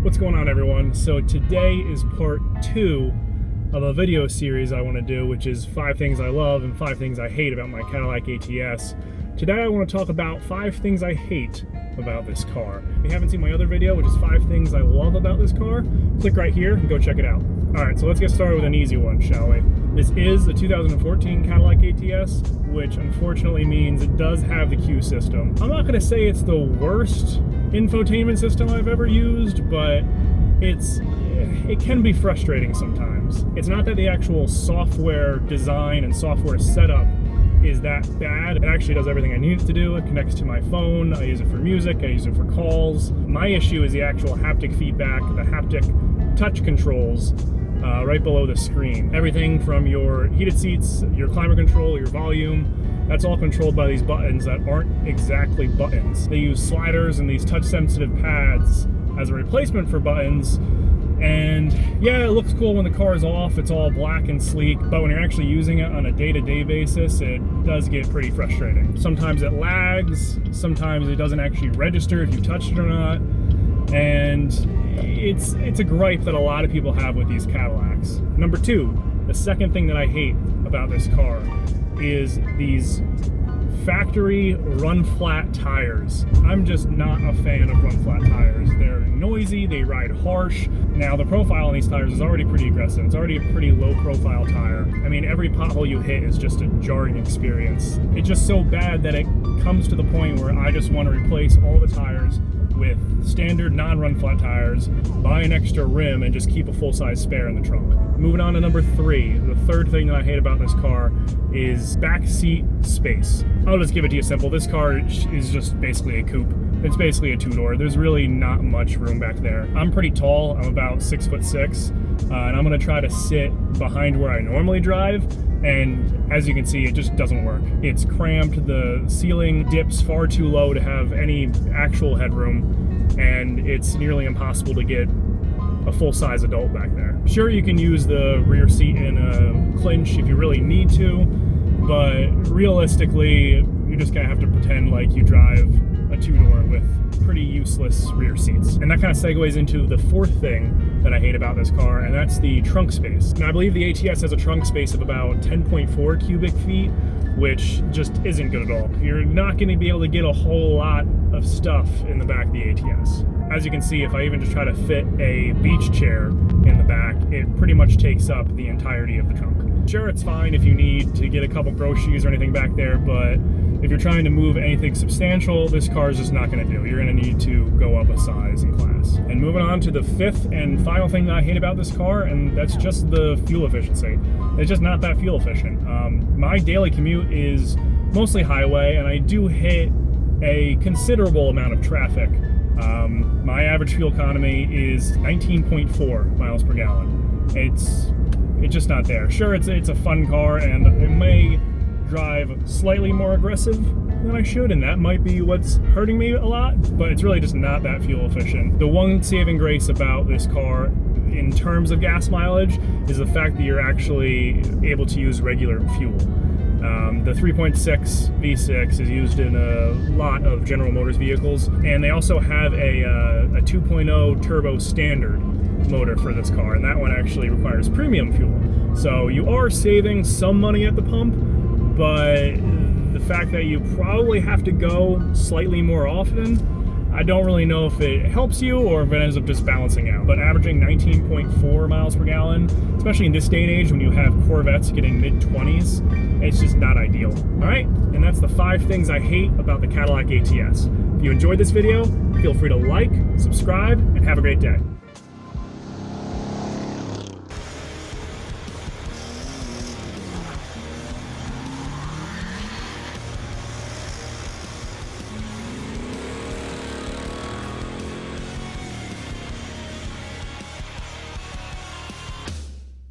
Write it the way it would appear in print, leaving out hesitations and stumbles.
What's going on, everyone? So today is part 2 of a video series I want to do, which is 5 things I love and 5 things I hate about my Cadillac ATS. Today I want to talk about 5 things I hate about this car. If you haven't seen my other video, which is 5 things I love about this car, click right here and go check it out. Alright, so let's get started with an easy one, shall we? This is a 2014 Cadillac ATS, which unfortunately means it does have the Q system. I'm not going to say it's the worst infotainment system I've ever used, but it can be frustrating sometimes. It's not that the actual software design and software setup is that bad. It actually does everything I need it to do. It connects to my phone, I use it for music, I use it for calls. My issue is the actual haptic feedback, the haptic touch controls right below the screen. Everything from your heated seats, your climate control, your volume, that's all controlled by these buttons that aren't exactly buttons. They use sliders and these touch-sensitive pads as a replacement for buttons. And yeah, it looks cool when the car is off, it's all black and sleek, but when you're actually using it on a day-to-day basis, it does get pretty frustrating. Sometimes it lags, sometimes it doesn't actually register if you touched it or not, and it's a gripe that a lot of people have with these Cadillacs. Number 2, the second thing that I hate about this car is these factory run-flat tires. I'm just not a fan of run-flat tires. They're noisy, they ride harsh. Now, the profile on these tires is already pretty aggressive. It's already a pretty low-profile tire. I mean, every pothole you hit is just a jarring experience. It's just so bad that it comes to the point where I just want to replace all the tires with standard non-run-flat tires, buy an extra rim, and just keep a full-size spare in the trunk. Moving on to number 3, the third thing that I hate about this car is backseat space. I'll just give it to you simple. This car is just basically a coupe. It's basically a two-door. There's really not much room back there. I'm pretty tall. I'm about 6'6", and I'm gonna try to sit behind where I normally drive, and as you can see, it just doesn't work. It's cramped, the ceiling dips far too low to have any actual headroom, and it's nearly impossible to get a full-size adult back there. Sure, you can use the rear seat in a clinch if you really need to, but realistically, you're just gonna have to pretend like you drive a two-door with pretty useless rear seats. And that kind of segues into the 4th thing that I hate about this car, and that's the trunk space. Now, I believe the ATS has a trunk space of about 10.4 cubic feet, which just isn't good at all. You're not going to be able to get a whole lot of stuff in the back of the ATS. As you can see, if I even just try to fit a beach chair in the back, it pretty much takes up the entirety of the trunk. Sure, it's fine if you need to get a couple groceries or anything back there, but if you're trying to move anything substantial, this car is just not going to do. You're going to need to go up a size in class. And moving on to the 5th and final thing that I hate about this car, and that's just the fuel efficiency. It's just not that fuel efficient. My daily commute is mostly highway, and I do hit a considerable amount of traffic. My average fuel economy is 19.4 miles per gallon. It's just not there. Sure, it's a fun car, and it may drive slightly more aggressive than I should, and that might be what's hurting me a lot, but it's really just not that fuel efficient. The one saving grace about this car in terms of gas mileage is the fact that you're actually able to use regular fuel. The 3.6 V6 is used in a lot of General Motors vehicles, and they also have a 2.0 turbo standard motor for this car, and that one actually requires premium fuel. So you are saving some money at the pump, but the fact that you probably have to go slightly more often, I don't really know if it helps you or if it ends up just balancing out. But averaging 19.4 miles per gallon, especially in this day and age when you have Corvettes getting mid-20s, it's just not ideal. All right, and that's the 5 things I hate about the Cadillac ATS. If you enjoyed this video, feel free to like, subscribe, and have a great day.